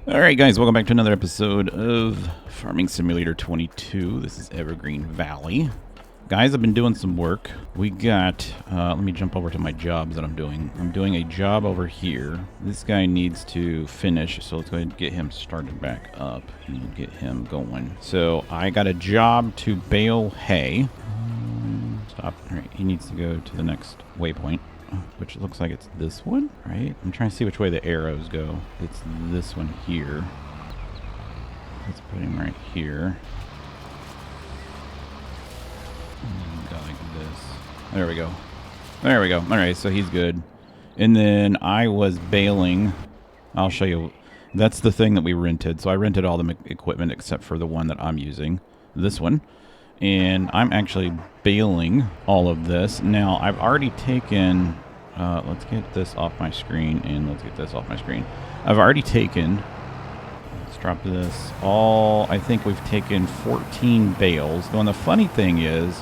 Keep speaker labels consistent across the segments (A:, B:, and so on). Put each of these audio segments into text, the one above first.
A: Alright guys, welcome back to another episode of Farming Simulator 22. This is Evergreen Valley. Guys, I've been doing some work. We got, let me jump over to my jobs that I'm doing. I'm doing a job over here. This guy needs to finish, so let's go ahead and get him started back up and get him going. So I got a job to bale hay. Stop. Alright, he needs to go to the next waypoint, which looks like it's this one, right? I'm trying to see which way the arrows go. It's this one here. Let's put him right here. Go like this. There we go. There we go. All right, so he's good. And then I was baling. I'll show you. That's the thing that we rented. So I rented all the equipment except for the one that I'm using. This one. And I'm actually baling all of this. Now, I've already taken... let's get this off my screen, and let's get this off my screen. I've already taken... Let's drop this. I think we've taken 14 bales. And the funny thing is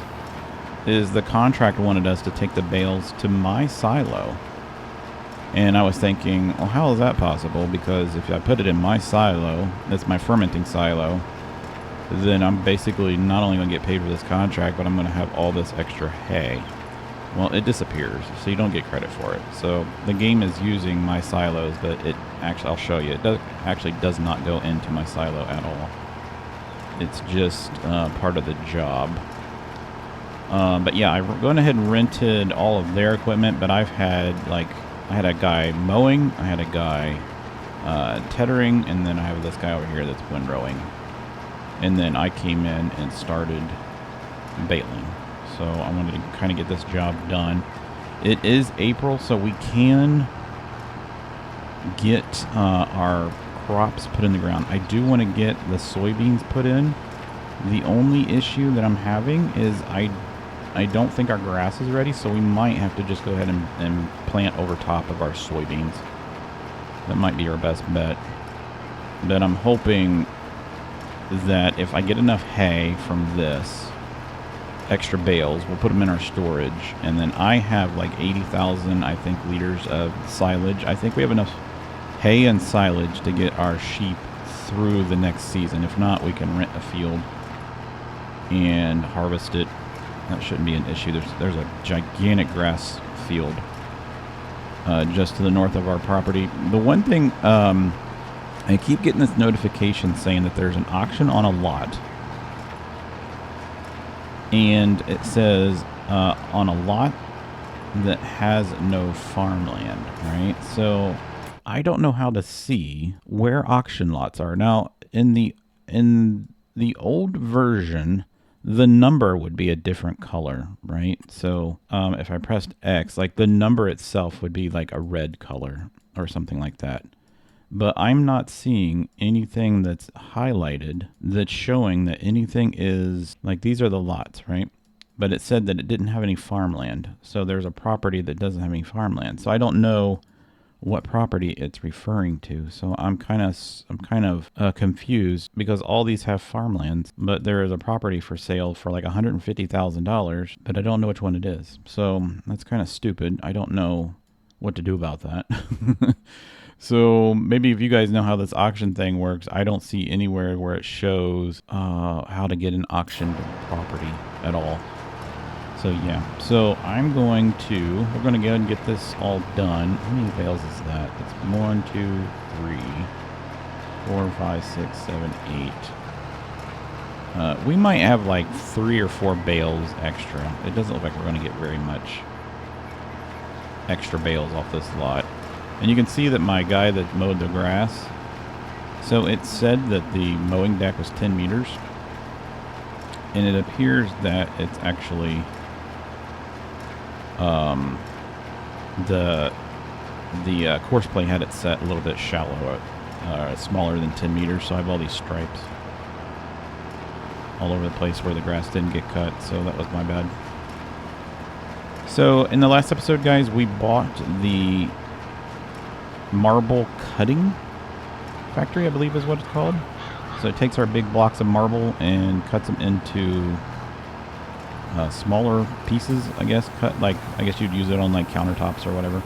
A: the contractor wanted us to take the bales to my silo. And I was thinking, well, how is that possible? Because if I put it in my silo, that's my fermenting silo, then I'm basically not only going to get paid for this contract, but I'm going to have all this extra hay. Well, it disappears, so you don't get credit for it. So the game is using my silos, but it actually, I'll show you, it does not go into my silo at all. It's just part of the job. But yeah, I went ahead and rented all of their equipment, but I had a guy mowing, I had a guy tethering, and then I have this guy over here that's windrowing. And then I came in and started baling. So I wanted to kind of get this job done. It is April, so we can get our crops put in the ground. I do want to get the soybeans put in. The only issue that I'm having is I don't think our grass is ready, so we might have to just go ahead and plant over top of our soybeans. That might be our best bet. But I'm hoping that if I get enough hay from this, extra bales, we'll put them in our storage, and then I have like 80,000, I think, liters of silage. I think we have enough hay and silage to get our sheep through the next season. If not, we can rent a field and harvest it. That shouldn't be an issue. There's a gigantic grass field just to the north of our property. The one thing, I keep getting this notification saying that there's an auction on a lot. And it says on a lot that has no farmland, right? So I don't know how to see where auction lots are. Now, in the old version, the number would be a different color, right? So if I pressed X, like the number itself would be like a red color or something like that. But I'm not seeing anything that's highlighted that's showing that anything is, like, these are the lots, right? But it said that it didn't have any farmland. So there's a property that doesn't have any farmland. So I don't know what property it's referring to. So I'm kind of confused because all these have farmlands, but there is a property for sale for like $150,000, but I don't know which one it is. So that's kind of stupid. I don't know what to do about that. So maybe if you guys know how this auction thing works, I don't see anywhere where it shows how to get an auctioned property at all. So yeah, so we're going to go ahead and get this all done. How many bales is that? It's 1, 2, 3, 4, 5, 6, 7, 8. We might have like 3 or 4 bales extra. It doesn't look like we're going to get very much extra bales off this lot. And you can see that my guy that mowed the grass, so it said that the mowing deck was 10 meters. And it appears that it's actually the course plane had it set a little bit shallow, smaller than 10 meters. So I have all these stripes all over the place where the grass didn't get cut. So that was my bad. So in the last episode, guys, we bought the marble cutting factory, I believe is what it's called. So it takes our big blocks of marble and cuts them into smaller pieces, I guess. I guess you'd use it on like countertops or whatever.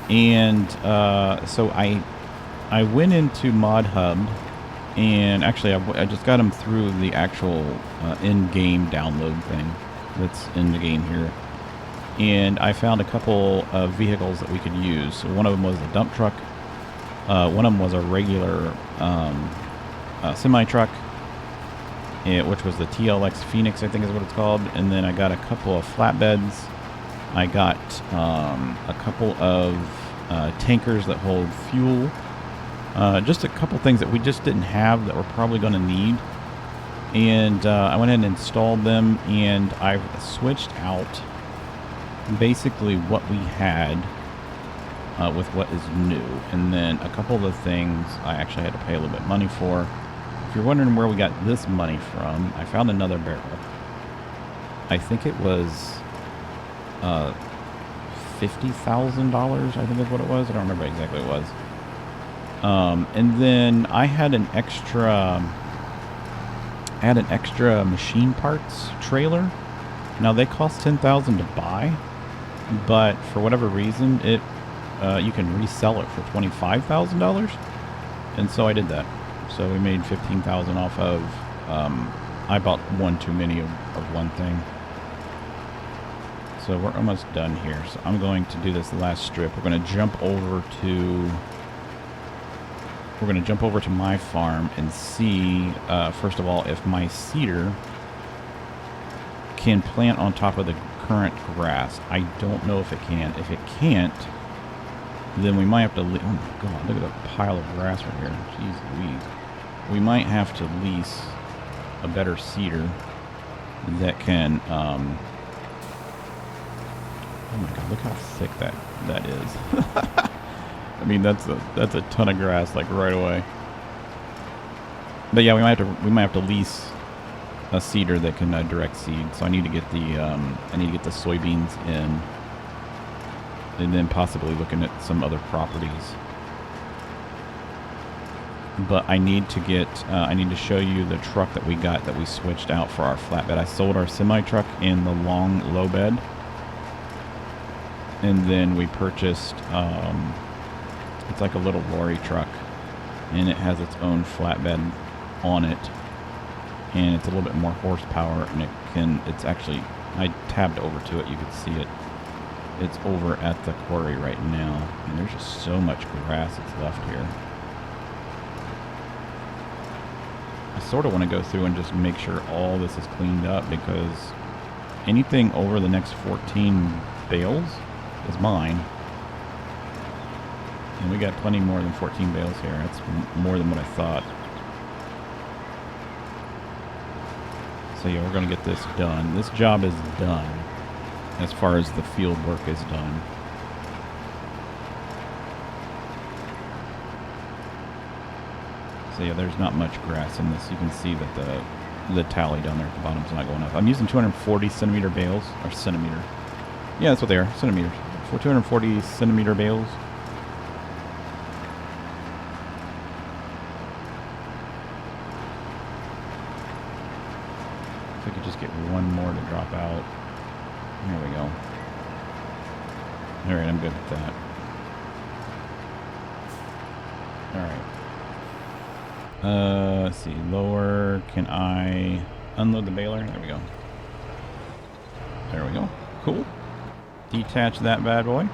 A: And so I went into Mod Hub, and actually I just got them through the actual in-game download thing that's in the game here. And I found a couple of vehicles that we could use. So one of them was a dump truck. One of them was a regular semi-truck, which was the TLX Phoenix, I think is what it's called. And then I got a couple of flatbeds. I got a couple of tankers that hold fuel. Just a couple things that we just didn't have that we're probably going to need. And I went ahead and installed them, and I've switched out basically what we had with what is new. And then a couple of the things I actually had to pay a little bit of money for. If you're wondering where we got this money from, I found another barrel. I think it was $50,000, I think is what it was. I don't remember exactly what it was. And then I had an extra machine parts trailer. Now they cost $10,000 to buy, but for whatever reason, you can resell it for $25,000, and so I did that. So we made $15,000 off of. I bought one too many of one thing. So we're almost done here. So I'm going to do this last strip. We're going to jump over to. We're going to jump over to my farm and see, first of all, if my seeder can plant on top of the current grass. I don't know if it can. If it can't, then we might have to... Oh my god, look at the pile of grass right here. Jeez Louise. We might have to lease a better seeder that can... oh my god, look how thick that is. I mean, that's a ton of grass, like, right away. But yeah, we might have to lease a seeder that can direct seed. So I need to get the soybeans in, and then possibly looking at some other properties. But I need to get I need to show you the truck that we got that we switched out for our flatbed. I sold our semi truck in the long low bed, and then we purchased it's like a little lorry truck, and it has its own flatbed on it, and it's a little bit more horsepower, and it's actually, I tabbed over to it, you can see it. It's over at the quarry right now, and there's just so much grass that's left here. I sort of want to go through and just make sure all this is cleaned up, because anything over the next 14 bales is mine. And we got plenty more than 14 bales here. That's more than what I thought. So yeah, we're going to get this done. This job is done as far as the field work is done. So yeah, there's not much grass in this. You can see that the tally down there at the bottom is not going up. I'm using 240 centimeter bales, or centimeter. Yeah, that's what they are, centimeters. For 240 centimeter bales. If I could just get one more to drop out. There we go. Alright, I'm good with that. Alright. Let's see. Lower. Can I unload the baler? There we go. There we go. Cool. Detach that bad boy.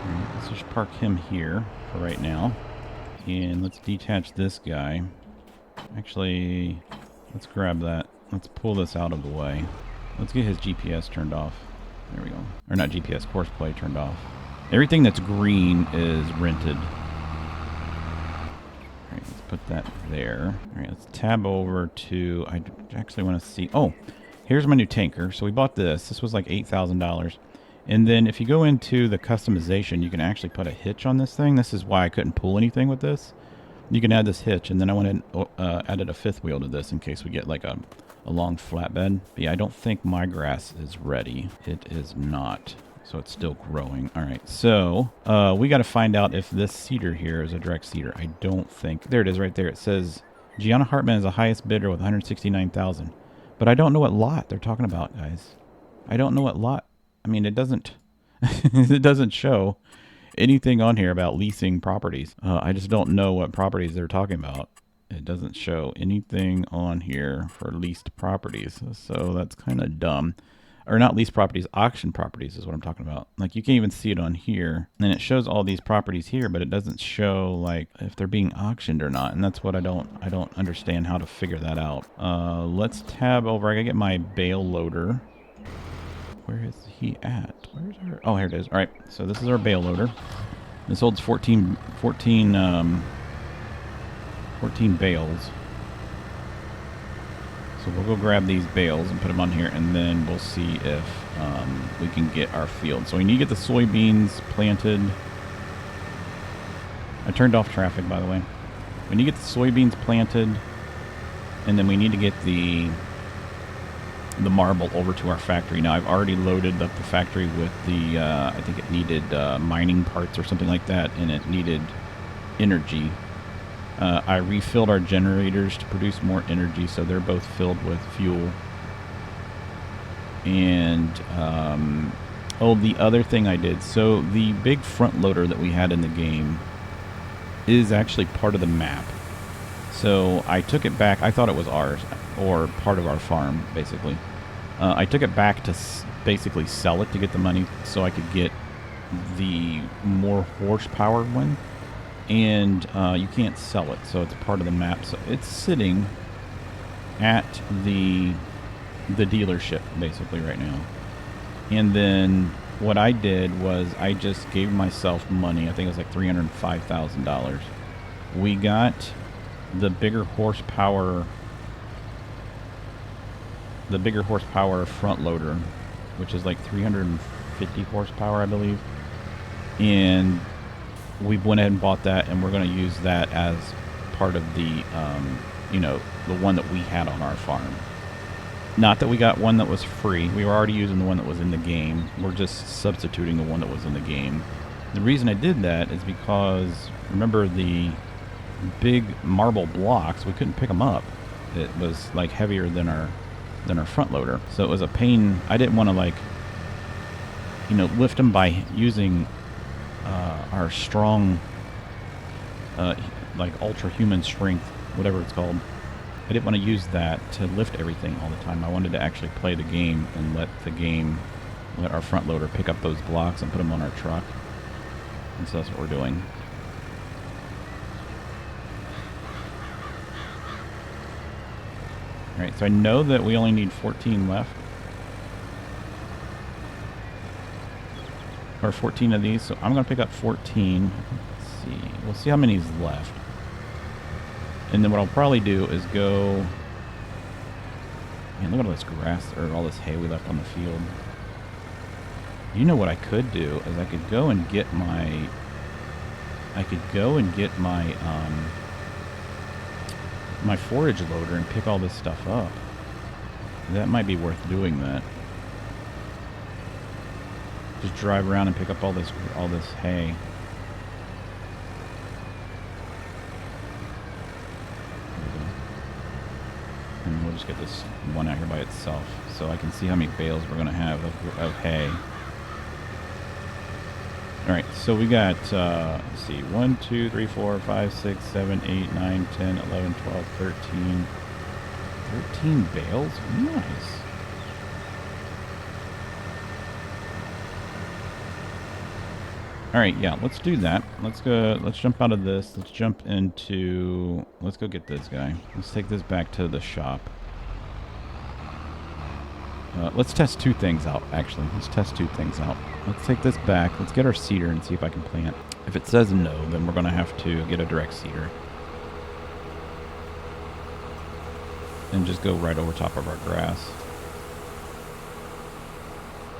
A: Alright, let's just park him here for right now. And let's detach this guy. Actually, let's grab that. Let's pull this out of the way. Let's get his GPS turned off. There we go. Or not GPS, course play turned off. Everything that's green is rented. Alright, let's put that there. Alright, let's tab over to... I actually want to see... Oh! Here's my new tanker. So we bought this. This was like $8,000. And then if you go into the customization, you can actually put a hitch on this thing. This is why I couldn't pull anything with this. You can add this hitch, and then I went and added a fifth wheel to this in case we get like a long flatbed. But yeah, I don't think my grass is ready. It is not. So it's still growing. All right, so we got to find out if this cedar here is a direct cedar. I don't think. There it is right there. It says Gianna Hartman is the highest bidder with $169,000. But I don't know what lot they're talking about, guys. I don't know what lot. I mean, it doesn't it doesn't show. anything on here about leasing properties. I just don't know what properties they're talking about. It doesn't show anything on here for leased properties, so that's kind of dumb. Or not leased properties, auction properties is what I'm talking about. Like you can't even see it on here. And it shows all these properties here, but it doesn't show like if they're being auctioned or not. And that's what I don't understand how to figure that out. Let's tab over. I gotta get my bale loader. Where is he at? Where's our... Oh, here it is. All right, so this is our bale loader. This holds 14 bales. So we'll go grab these bales and put them on here, and then we'll see if we can get our field. So we need to get the soybeans planted. I turned off traffic, by the way. We need to get the soybeans planted, and then we need to get the marble over to our factory. Now, I've already loaded up the factory with the, I think it needed mining parts or something like that, and it needed energy. I refilled our generators to produce more energy, so they're both filled with fuel. And, oh, the other thing I did, so the big front loader that we had in the game is actually part of the map. So I took it back. I thought it was ours, or part of our farm, basically. I took it back to basically sell it to get the money so I could get the more horsepower one. And you can't sell it, so it's part of the map. So it's sitting at the dealership, basically, right now. And then what I did was I just gave myself money. I think it was like $305,000. We got the bigger horsepower front loader, which is like 350 horsepower, I believe. And we went ahead and bought that, and we're going to use that as part of the, you know, the one that we had on our farm. Not that we got one that was free. We were already using the one that was in the game. We're just substituting the one that was in the game. The reason I did that is because, remember the big marble blocks, we couldn't pick them up. It was like heavier than our front loader. So it was a pain. I didn't want to, like, you know, lift them by using our strong, like ultra-human strength, whatever it's called. I didn't want to use that to lift everything all the time. I wanted to actually play the game and let our front loader pick up those blocks and put them on our truck. And so that's what we're doing. Alright, so I know that we only need 14 left. Or 14 of these, so I'm going to pick up 14. Let's see. We'll see how many is left. And then what I'll probably do is go... Man, look at all this grass, or all this hay we left on the field. You know what I could do is I could go and get my... my forage loader and pick all this stuff up. That might be worth doing that. Just drive around and pick up all this hay. And we'll just get this one out here by itself, so I can see how many bales we're gonna have of hay. All right, so we got let's see, 1, 2, 3, 4, 5, 6, 7, 8, 9, 10, 11, 12, 13. 13 bales? Nice. All right, yeah, let's do that. Let's go. Let's jump out of this. Let's jump into. Let's go get this guy. Let's take this back to the shop. Let's test two things out. Actually, let's test two things out. Let's take this back. Let's get our seeder and see if I can plant. If it says no, then we're gonna have to get a direct seeder and just go right over top of our grass.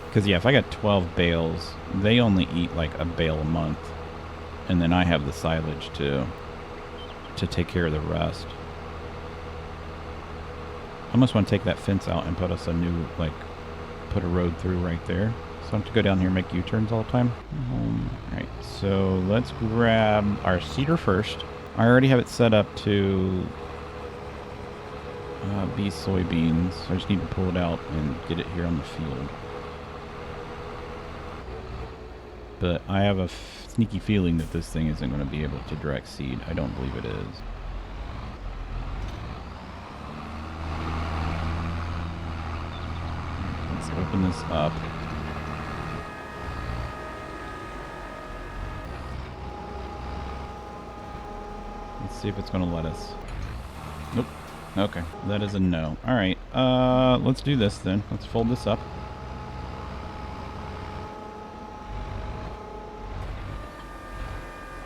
A: Because, yeah, if I got 12 bales, they only eat like a bale a month. And then I have the silage to take care of the rest. I almost want to take that fence out and put us a new, like, put a road through right there. So I have to go down here and make U-turns all the time. Alright, so let's grab our seeder first. I already have it set up to be soybeans. I just need to pull it out and get it here on the field. But I have sneaky feeling that this thing isn't going to be able to direct seed. I don't believe it is. Let's open this up. Let's see if it's going to let us. Nope. Okay, that is a no. All right, let's do this then. Let's fold this up.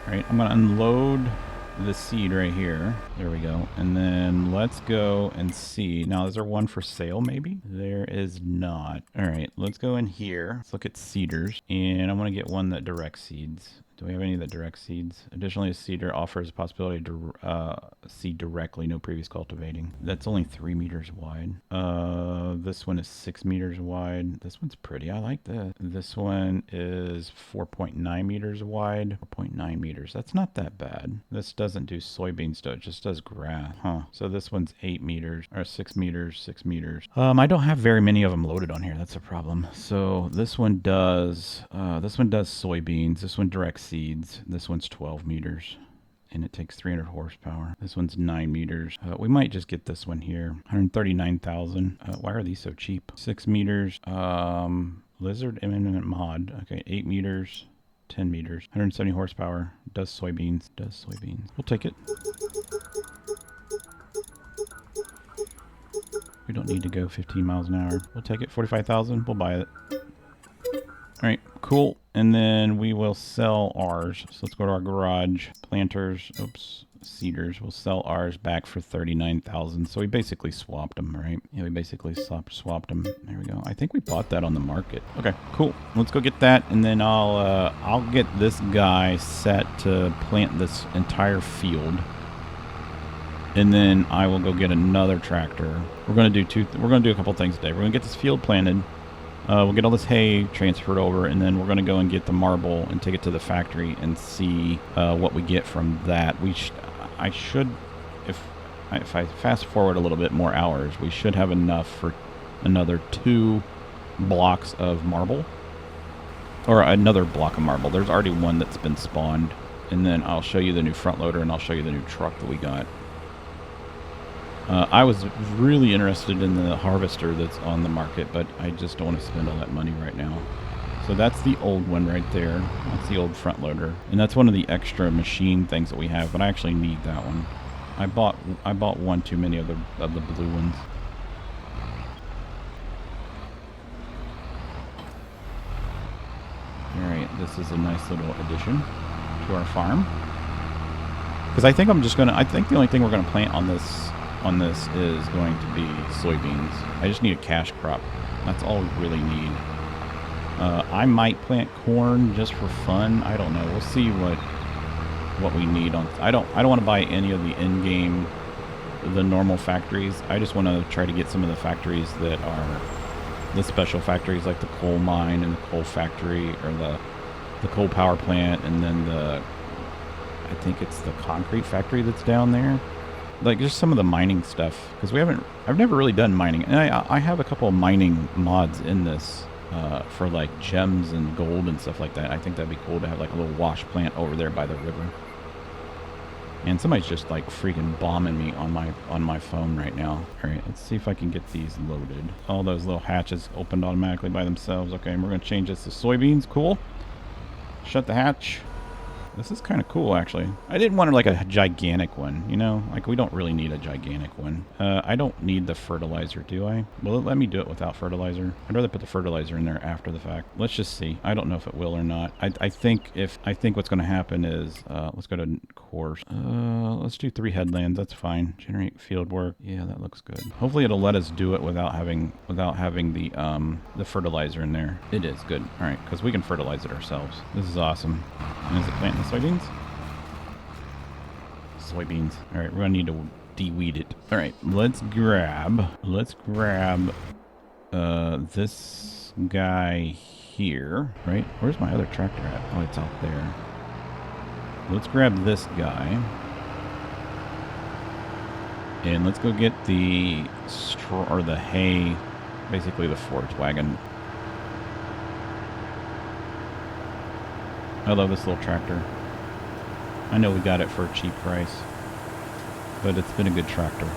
A: All right, I'm going to unload the seed right here. There we go. And then let's go and see. Now, is there one for sale maybe? There is not. All right, let's go in here. Let's look at seeders. And I want to get one that directs seeds. Do we have any that direct seeds? Additionally, a seeder offers a possibility to seed directly, no previous cultivating. That's only 3 meters wide. This one is 6 meters wide. This one's pretty. I like this. This one is 4.9 meters wide. 4.9 meters. That's not that bad. This doesn't do soybeans, though. It just does grass. Huh. So this one's 8 meters, or 6 meters, 6 meters. I don't have very many of them loaded on here. That's a problem. So this one does soybeans. This one directs seeds. This one's 12 meters and it takes 300 horsepower. This one's 9 meters. We might just get this one here. 139,000. Why are these so cheap? 6 meters. Lizard imminent mod. Okay, 8 meters. 10 meters. 170 horsepower. Does soybeans. Does soybeans. We'll take it. We don't need to go 15 miles an hour. We'll take it. 45,000. We'll buy it. All right, cool. And then we will sell ours. So let's go to our garage. Planters, oops, seeders. We'll sell ours back for 39,000. So we basically swapped them, right? Yeah, we basically swapped them. There we go. I think we bought that on the market. Okay, cool. Let's go get that, and then I'll get this guy set to plant this entire field. And then I will go get another tractor. We're gonna do a couple things today. We're gonna get this field planted. We'll get all this hay transferred over, and then we're going to go and get the marble and take it to the factory and see what we get from that. If I fast forward a little bit more hours, we should have enough for another 2 blocks of marble. Or another block of marble. There's already one that's been spawned. And then I'll show you the new front loader, and I'll show you the new truck that we got. I was really interested in the harvester that's on the market, but I just don't want to spend all that money right now. So that's the old one right there. That's the old front loader. And that's one of the extra machine things that we have, but I actually need that one. I bought one too many of the blue ones. Alright, this is a nice little addition to our farm. Because I think the only thing we're gonna plant on this is going to be soybeans. I just need a cash crop. That's all we really need. I might plant corn just for fun. I don't know. We'll see what we need on. I don't want to buy any of the in-game, the normal factories. I just want to try to get some of the factories that are the special factories, like the coal mine and the coal factory, or the coal power plant, and then I think it's the concrete factory that's down there. Like just some of the mining stuff, because I've never really done mining, and I have a couple of mining mods in this for like gems and gold and stuff like that. I think that'd be cool to have like a little wash plant over there by the river. And somebody's just like freaking bombing me on my phone right now. All right, let's see if I can get these loaded. All those little hatches opened automatically by themselves. Okay, and we're gonna change this to soybeans. Cool. Shut the hatch. This is kind of cool, actually. I didn't want like a gigantic one, you know? Like, we don't really need a gigantic one. I don't need the fertilizer, do I? Will it let me do it without fertilizer? I'd rather put the fertilizer in there after the fact. Let's just see. I don't know if it will or not. I think what's going to happen is, let's go to course. Let's do 3 headlands. That's fine. Generate field work. Yeah, that looks good. Hopefully it'll let us do it without having the fertilizer in there. It is good. All right, because we can fertilize it ourselves. This is awesome. And is it planting the soybeans? Soybeans. All right, we're gonna need to de-weed it. All right, let's grab this guy here, right? Where's my other tractor at? Oh, it's out there. Let's grab this guy. And let's go get the straw, or the hay, basically the forage wagon. I love this little tractor. I know we got it for a cheap price, but it's been a good tractor.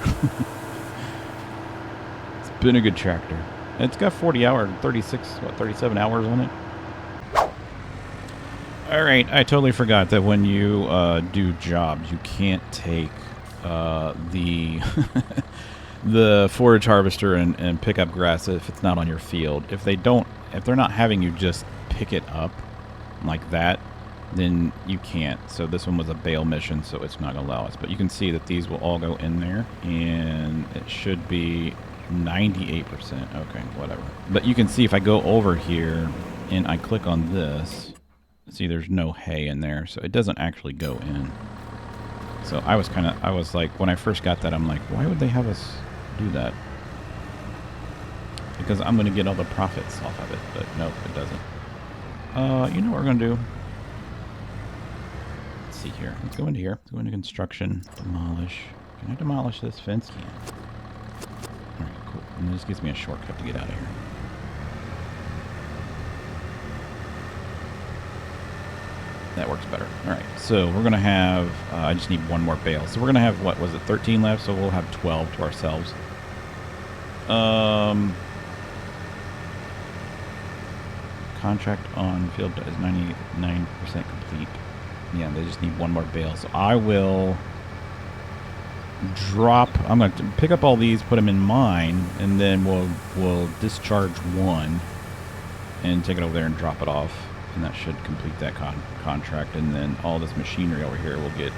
A: It's been a good tractor. It's got 40 hours, 37 hours on it. Alright, I totally forgot that when you do jobs, you can't take the the forage harvester and pick up grass if it's not on your field. If they're not having you just pick it up like that, then you can't. So this one was a bale mission, so it's not going to allow us. But you can see that these will all go in there, and it should be 98%. Okay, whatever. But you can see if I go over here and I click on this, see there's no hay in there, so it doesn't actually go in. So I was like, when I first got that, I'm like, why would they have us do that? Because I'm going to get all the profits off of it, but nope, it doesn't. You know what we're going to do? Let's see here. Let's go into here. Let's go into construction. Demolish. Can I demolish this fence? Yeah. Alright, cool. And this gives me a shortcut to get out of here. That works better. Alright, so we're going to have... I just need one more bale. So we're going to have, what was it, 13 left? So we'll have 12 to ourselves. Contract on field is 99% complete. Yeah, they just need one more bale. So I will drop... I'm going to pick up all these, put them in mine, and then we'll discharge one and take it over there and drop it off. And that should complete that contract. And then all this machinery over here will get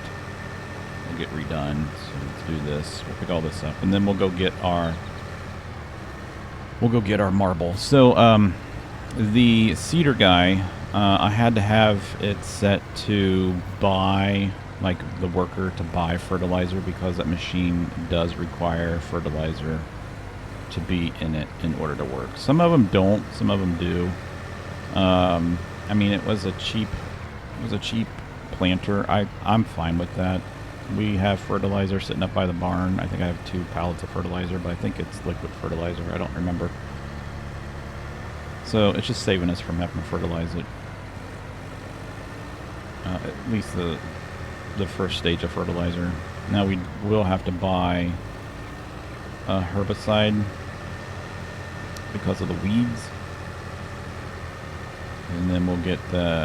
A: redone. So let's do this. We'll pick all this up, and then we'll go get our marble. So the cedar guy, I had to have it set to buy, like the worker to buy fertilizer, because that machine does require fertilizer to be in it in order to work. Some of them don't, some of them do. I mean, it was a cheap planter. I'm fine with that. We have fertilizer sitting up by the barn. I think I have 2 pallets of fertilizer, but I think it's liquid fertilizer. I don't remember. So it's just saving us from having to fertilize it. At least the first stage of fertilizer. Now we will have to buy a herbicide because of the weeds. And then we'll get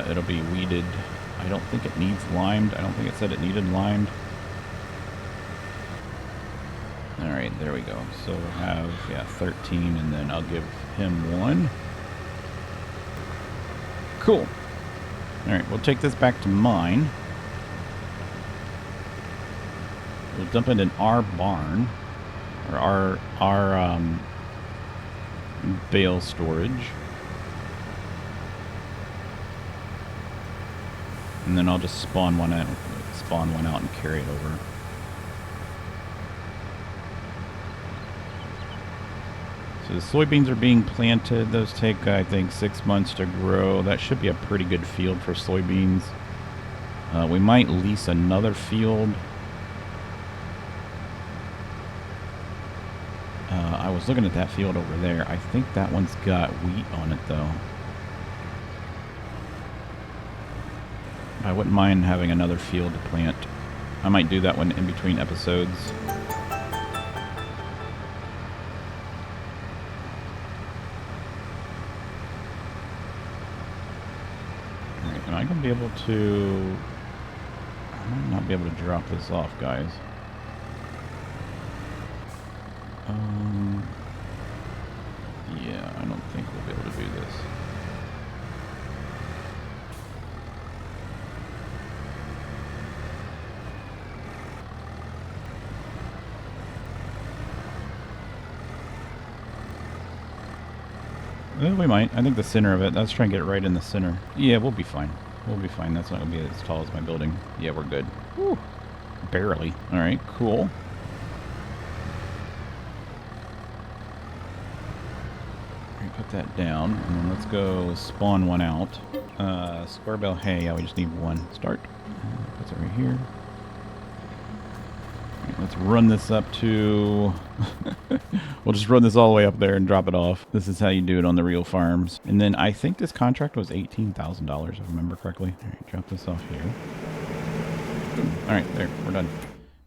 A: it'll be weeded. I don't think it needs limed. I don't think it said it needed limed. Alright, there we go. So we'll have, 13, and then I'll give him 1. Cool. Alright, we'll take this back to mine. We'll dump it in our barn, or our bale storage. And then I'll just spawn one out and carry it over. So the soybeans are being planted. Those take, I think, 6 months to grow. That should be a pretty good field for soybeans. We might lease another field. I was looking at that field over there. I think that one's got wheat on it, though. I wouldn't mind having another field to plant. I might do that one in between episodes. Alright, am I going to be able to... I might not be able to drop this off, guys. Yeah, I don't think we'll be able to do this. We might. I think the center of it. Let's try and get it right in the center. Yeah, we'll be fine. We'll be fine. That's not going to be as tall as my building. Yeah, we're good. Whew. Barely. Alright, cool. Put that down, and then let's go spawn one out. Square bale hay. Yeah, we just need one. Start. Put it right here. Right, Let's run this up to... We'll just run this all the way up there and drop it off. This is how you do it on the real farms. And then I think this contract was $18,000, if I remember correctly. All right, drop this off here. All right, there, we're done.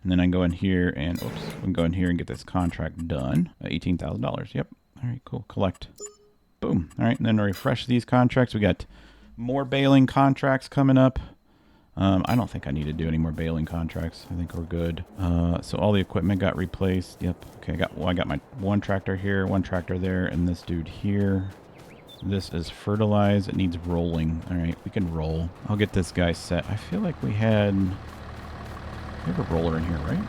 A: And then I can go in here and, oops, we can go in here and get this contract done. $18,000, yep. All right, cool, collect. Boom. All right, and then refresh these contracts. We got more baling contracts coming up. I don't think I need to do any more baling contracts. I think we're good. So all the equipment got replaced. Yep. Okay, I got my one tractor here, one tractor there, and this dude here. This is fertilized. It needs rolling. All right, we can roll. I'll get this guy set. I feel like we have a roller in here, right?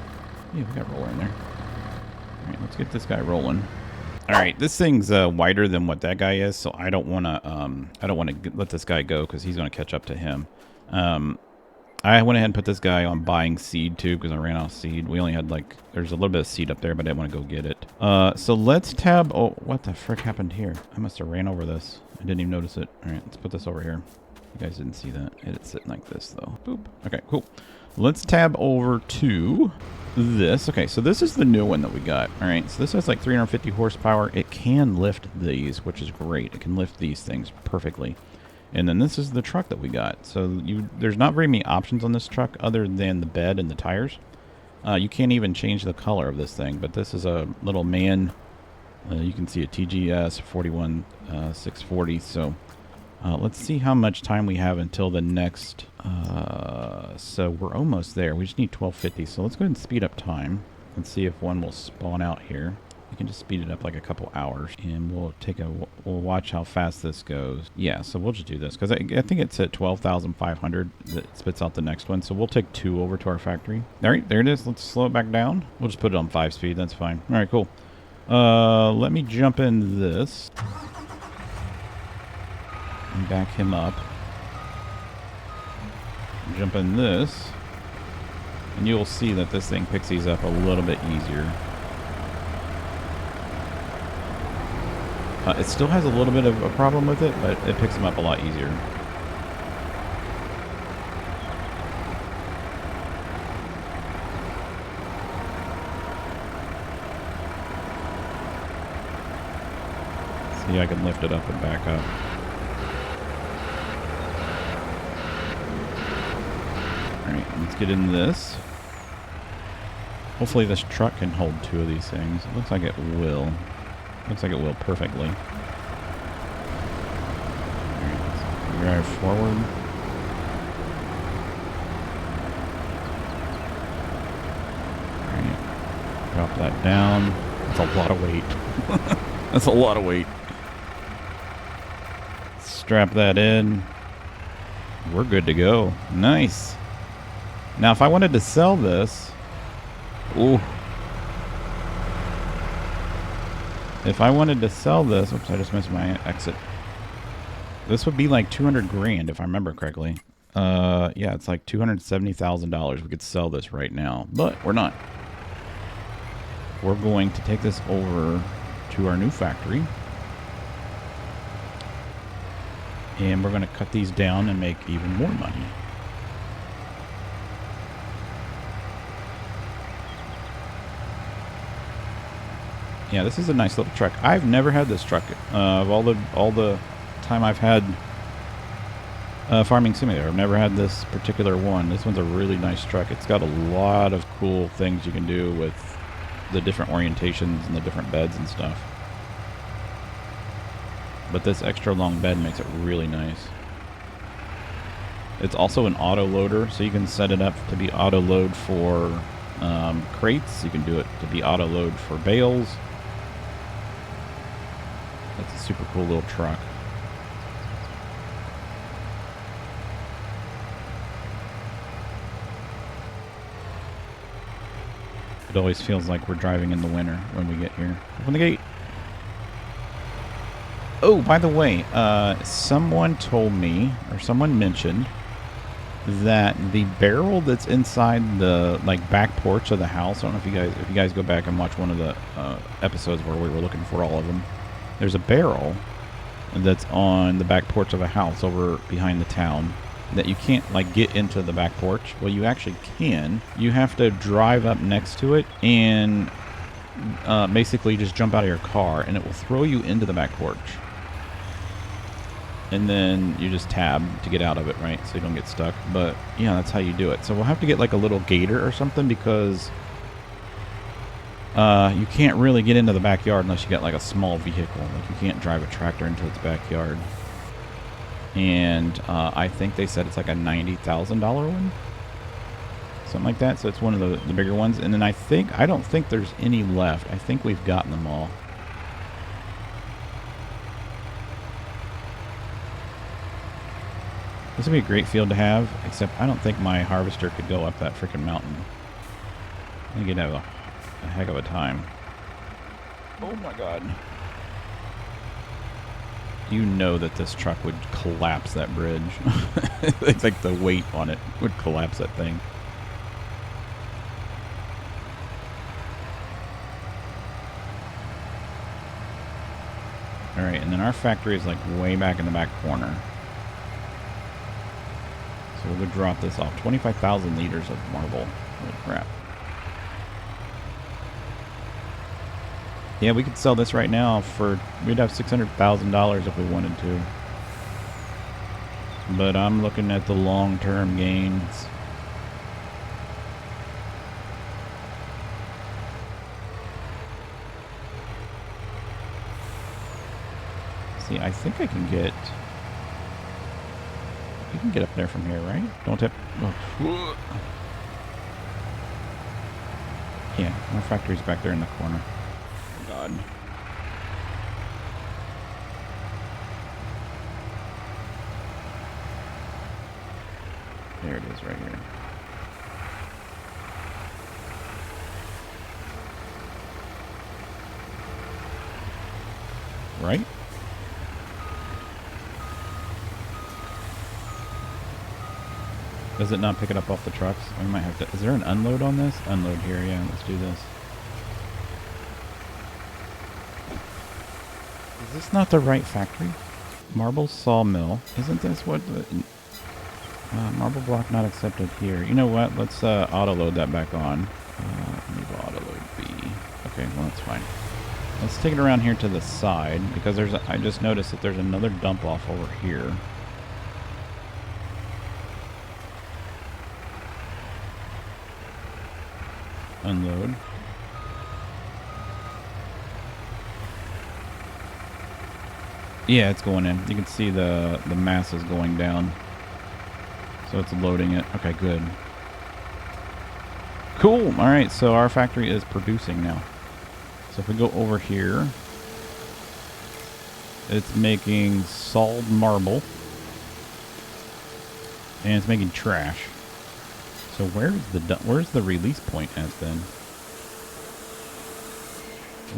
A: Yeah, we got a roller in there. All right, let's get this guy rolling. All right, this thing's wider than what that guy is, so I don't want to let this guy go because he's going to catch up to him. I went ahead and put this guy on buying seed too because I ran out of seed. We only had there's a little bit of seed up there, but I didn't want to go get it. So let's tab. Oh, what the frick happened here? I must have ran over this. I didn't even notice it. All right, let's put this over here. You guys didn't see that. It's sitting like this though. Boop. Okay, cool. Let's tab over to this. Okay, so this is the new one that we got. All right, so this has like 350 horsepower. It can lift these, which is great. It can lift these things perfectly. And then this is the truck that we got. So there's not very many options on this truck other than the bed and the tires. You can't even change the color of this thing, but this is a little man. You can see a TGS 41640. So let's see how much time we have until the next. So we're almost there. We just need 1250. So let's go ahead and speed up time and see if one will spawn out here. We can just speed it up like a couple hours, and we'll watch how fast this goes. Yeah, so we'll just do this because I think it's at 12,500 that spits out the next one. So we'll take 2 over to our factory. All right, there it is. Let's slow it back down. We'll just put it on 5 speed. That's fine. All right, cool. Let me jump in this and back him up. Jump in this, and you'll see that this thing picks these up a little bit easier. It still has a little bit of a problem with it, but it picks them up a lot easier. See, I can lift it up and back up. Alright, let's get in this. Hopefully this truck can hold 2 of these things. It looks like it will. Looks like it will perfectly. Alright, let's drive forward. Alright, drop that down. That's a lot of weight. That's a lot of weight. Strap that in. We're good to go. Nice. Now, if I wanted to sell this, ooh. If I wanted to sell this, oops, I just missed my exit. This would be like 200 grand if I remember correctly. Yeah, it's like $270,000. We could sell this right now, but we're not. We're going to take this over to our new factory. And we're going to cut these down and make even more money. Yeah, this is a nice little truck. I've never had this truck. Of all the time I've had Farming Simulator, I've never had this particular one. This one's a really nice truck. It's got a lot of cool things you can do with the different orientations and the different beds and stuff. But this extra long bed makes it really nice. It's also an auto loader, so you can set it up to be auto load for crates. You can do it to be auto load for bales. That's a super cool little truck. It always feels like we're driving in the winter when we get here. Open the gate. Oh, by the way, someone told me, or someone mentioned, that the barrel that's inside the back porch of the house. I don't know if you guys go back and watch one of the episodes where we were looking for all of them. There's a barrel that's on the back porch of a house over behind the town. that you can't like get into the back porch. Well, you actually can. You have to drive up next to it and basically just jump out of your car, and it will throw you into the back porch. And then you just tab to get out of it, right? So you don't get stuck. But yeah, that's how you do it. So we'll have to get like a little gator or something, because you can't really get into the backyard unless you got like a small vehicle. Like you can't drive a tractor into its backyard. And I think they said it's like a $90,000 one. Something like that. So it's one of the bigger ones. And then I don't think there's any left. I think we've gotten them all. This would be a great field to have, except I don't think my harvester could go up that freaking mountain. I think you'd have a heck of a time. Oh my god. You know that this truck would collapse that bridge. It's like the weight on it would collapse that thing. Alright, and then our factory is like way back in the back corner. So we'll drop this off. 25,000 liters of marble. Holy crap. Yeah, we could sell this right now for... We'd have $600,000 if we wanted to. But I'm looking at the long-term gains. See, I think I can get... You can get up there from here, right? Don't tip. Oh. Yeah, our factory's back there in the corner. Oh, God. There it is right here. Right? Does it not pick it up off the trucks? We might have to... Is there an unload on this? Unload here, yeah. Let's do this. Is this not the right factory? Marble sawmill. Isn't this what... marble block not accepted here. You know what? Let's auto-load that back on. Leave auto-load B. Okay, well that's fine. Let's take it around here to the side, because there's I just noticed that there's another dump off over here. Unload. Yeah, it's going in. You can see the mass is going down. So it's loading it. Okay, good. Cool. All right, so our factory is producing now. So if we go over here, it's making solid marble. And it's making trash. So where's the release point at then?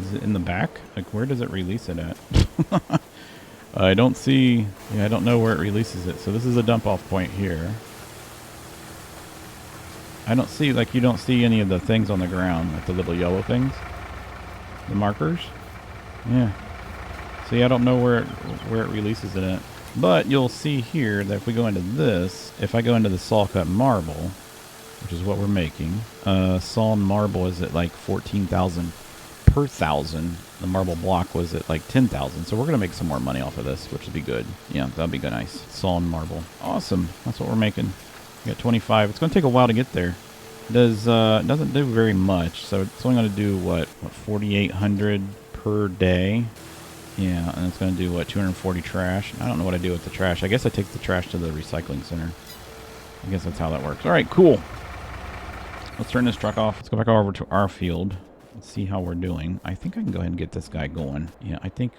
A: Is it in the back? Like, where does it release it at? I don't see... Yeah, I don't know where it releases it. So this is a dump-off point here. I don't see... Like, you don't see any of the things on the ground. Like the little yellow things. The markers. Yeah. See, I don't know where it releases it at. But you'll see here that if we go into this... If I go into the saw-cut marble... Which is what we're making. Sawn marble is at like 14,000 per thousand. The marble block was at like 10,000. So we're going to make some more money off of this, which would be good. Yeah, that'd be good. Nice. Sawn marble. Awesome. That's what we're making. We got 25. It's going to take a while to get there. It doesn't do very much. So it's only going to do what 4,800 per day. Yeah, and it's going to do what 240 trash. I don't know what I do with the trash. I guess I take the trash to the recycling center. I guess that's how that works. All right, cool. Let's turn this truck off. Let's go back over to our field. Let's see how we're doing. I think I can go ahead and get this guy going. Yeah, I think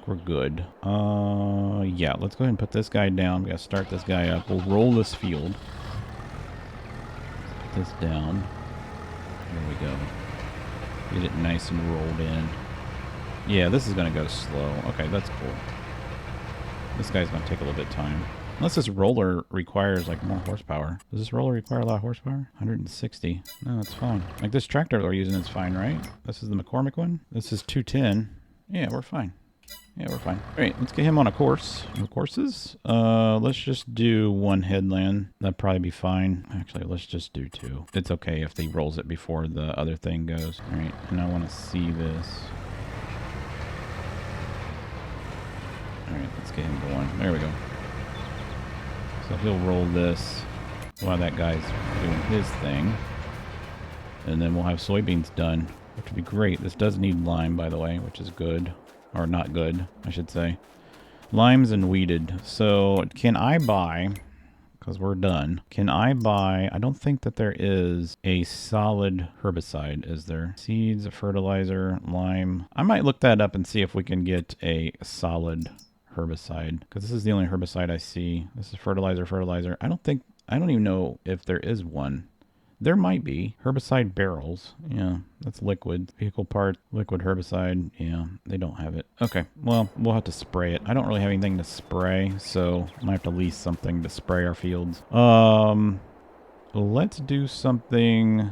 A: we're good. Yeah, let's go ahead and put this guy down. We gotta start this guy up. We'll roll this field. Put this down. There we go. Get it nice and rolled in. Yeah, this is gonna go slow. Okay, that's cool. This guy's gonna take a little bit of time. Unless this roller requires like more horsepower. Does this roller require a lot of horsepower? 160. No, that's fine. Like this tractor we're using is fine, right? This is the McCormick one. This is 210. Yeah, we're fine. Yeah, we're fine. All right, let's get him on a course. No courses. Let's just do one headland. That'd probably be fine. Actually, let's just do 2. It's okay if he rolls it before the other thing goes. All right, and I want to see this. All right, let's get him going. There we go. So he'll roll this while that guy's doing his thing. And then we'll have soybeans done, which would be great. This does need lime, by the way, which is good. Or not good, I should say. Limes and weeded. So can I buy, because we're done, can I buy, I don't think that there is a solid herbicide, is there? Seeds, fertilizer, lime. I might look that up and see if we can get a solid herbicide, because this is the only herbicide I see. This is fertilizer. I don't even know if there is one. There might be. Herbicide barrels. Yeah, that's liquid. Vehicle part, liquid herbicide. Yeah, they don't have it. Okay, well, we'll have to spray it. I don't really have anything to spray, so I might have to lease something to spray our fields. Let's do something...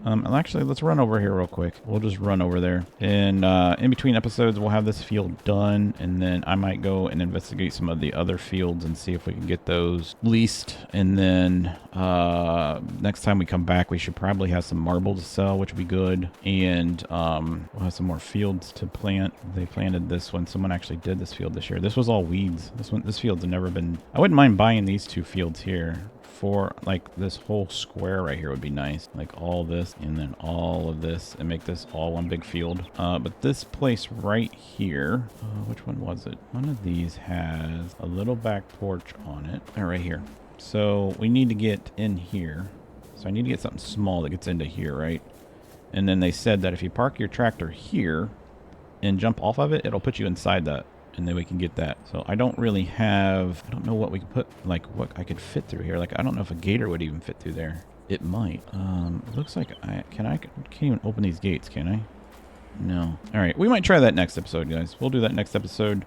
A: actually, let's run over here real quick. We'll just run over there. And in between episodes, we'll have this field done. And then I might go and investigate some of the other fields and see if we can get those leased. And then next time we come back, we should probably have some marble to sell, which would be good. And we'll have some more fields to plant. They planted this one. Someone actually did this field this year. This was all weeds. This field's never been... I wouldn't mind buying these 2 fields here. For like this whole square right here would be nice, like all this and then all of this, and make this all one big field. But this place right here, which one was it? One of these has a little back porch on it. Right here. So we need to get in here. So I need to get something small that gets into here, right? And then they said that if you park your tractor here and jump off of it, it'll put you inside that. And then we can get that. So I don't really have... I don't know what we could put... Like, what I could fit through here. Like, I don't know if a gator would even fit through there. It might. It looks like I can't even open these gates, can I? No. All right. We might try that next episode, guys. We'll do that next episode.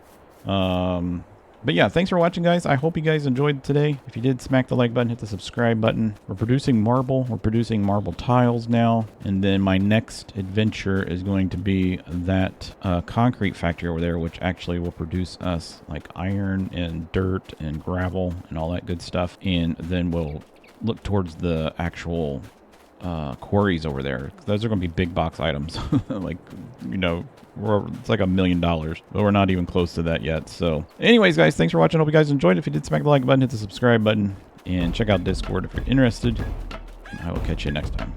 A: But yeah, thanks for watching, guys. I hope you guys enjoyed today. If you did, smack the like button, hit the subscribe button. We're producing marble. We're producing marble tiles now. And then my next adventure is going to be that concrete factory over there, which actually will produce us like iron and dirt and gravel and all that good stuff. And then we'll look towards the actual quarries over there. Those are going to be big box items. Like, you know, it's like $1 million, but we're not even close to that yet. So anyways, guys, thanks for watching. Hope you guys enjoyed. If you did, smack the like button, hit the subscribe button, and check out Discord if you're interested. And I will catch you next time.